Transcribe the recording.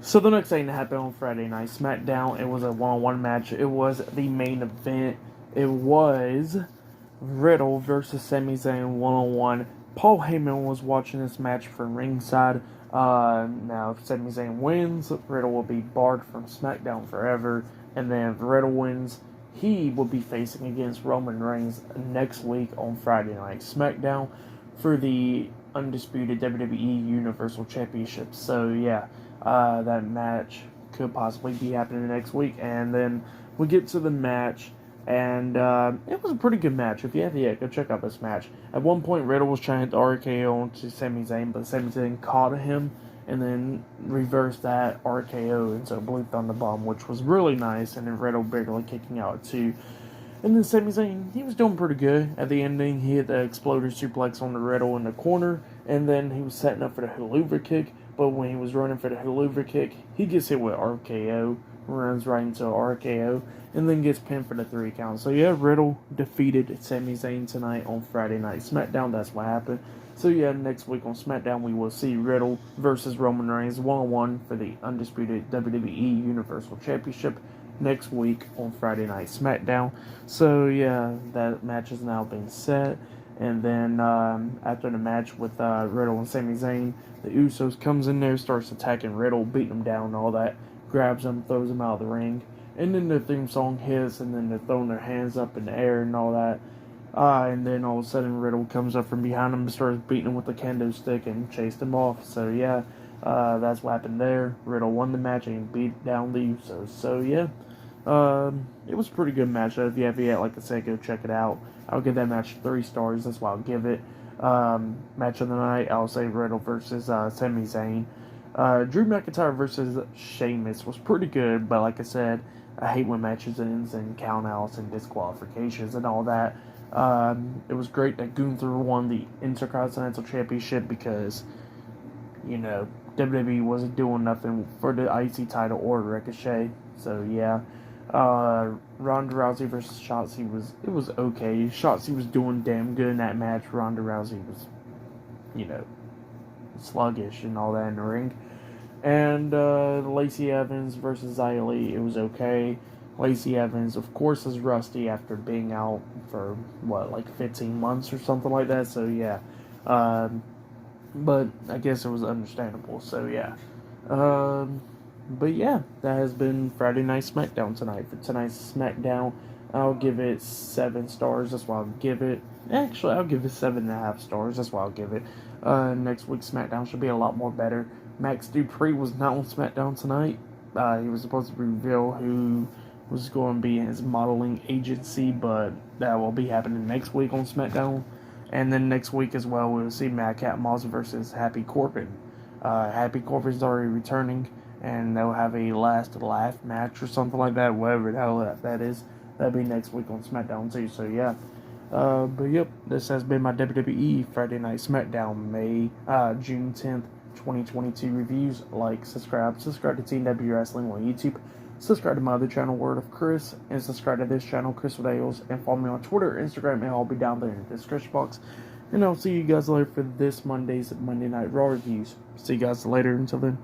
So the next thing that happened on Friday Night SmackDown, it was a one-on-one match. It was the main event. It was Riddle versus Sami Zayn one-on-one. Paul Heyman was watching this match from ringside. Now, if Sami Zayn wins, Riddle will be barred from SmackDown forever. And then if Riddle wins, he will be facing against Roman Reigns next week on Friday Night SmackDown for the undisputed WWE Universal Championship. So, yeah. That match could possibly be happening next week. And then we get to the match, and it was a pretty good match. If you have yet, go check out this match. At one point, Riddle was trying to RKO onto Sami Zayn, but Sami Zayn caught him and then reversed that RKO into a Blue Thunder Bomb, which was really nice, and then Riddle barely kicking out too. And then Sami Zayn, he was doing pretty good. At the ending, he hit the exploder suplex on the Riddle in the corner, and then he was setting up for the Hoover kick. But when he was running for the Hoover kick, he gets hit with RKO, runs right into RKO, and then gets pinned for the 3 count. So yeah, Riddle defeated Sami Zayn tonight on Friday Night SmackDown. That's what happened. So yeah, next week on SmackDown, we will see Riddle versus Roman Reigns one-on-one for the undisputed WWE Universal Championship next week on Friday Night SmackDown. So yeah, that match has now been set. And then after the match with Riddle and Sami Zayn, the Usos comes in there, starts attacking Riddle, beating him down and all that, grabs him, throws him out of the ring. And then the theme song hits, and then they're throwing their hands up in the air and all that. And then all of a sudden Riddle comes up from behind him and starts beating him with a kendo stick and chased him off. So yeah, that's what happened there. Riddle won the match and beat down the Usos. So yeah. It was a pretty good match. If you have yet, like I said, go check it out. I'll give that match 3 stars. That's why I'll give it. Match of the night, I'll say Riddle versus Sami Zayn. Drew McIntyre versus Sheamus was pretty good, but like I said, I hate when matches ends and countouts and disqualifications and all that. It was great that Gunther won the Intercontinental Championship because, you know, WWE wasn't doing nothing for the IC title or Ricochet. So yeah. Ronda Rousey versus Shotzi was okay. Shotzi was doing damn good in that match. Ronda Rousey was, you know, sluggish and all that in the ring. And Lacey Evans versus Xia Li, it was okay. Lacey Evans, of course, is rusty after being out for, like 15 months or something like that. So yeah. But I guess it was understandable. So yeah. But yeah, that has been Friday Night SmackDown tonight. For tonight's SmackDown, I'll give it 7 stars. That's why I'll give it. Actually, I'll give it 7.5 stars. That's why I'll give it. Next week's SmackDown should be a lot more better. Max Dupree was not on SmackDown tonight. He was supposed to reveal who was going to be his modeling agency, but that will be happening next week on SmackDown. And then next week as well, we'll see Madcap Moss versus Happy Corbin. Happy Corbin's already returning, and they'll have a last laugh match or something like that, whatever the hell that is. That'll be next week on SmackDown too, so yeah. But yep, this has been my WWE Friday Night SmackDown June 10th, 2022 reviews. Like, subscribe to TNW Wrestling on YouTube. Subscribe to my other channel, Word of Chris, and subscribe to this channel, Chris with Ales, and follow me on Twitter, Instagram, and I'll be down there in the description box. And I'll see you guys later for this Monday's Monday Night Raw reviews. See you guys later. Until then.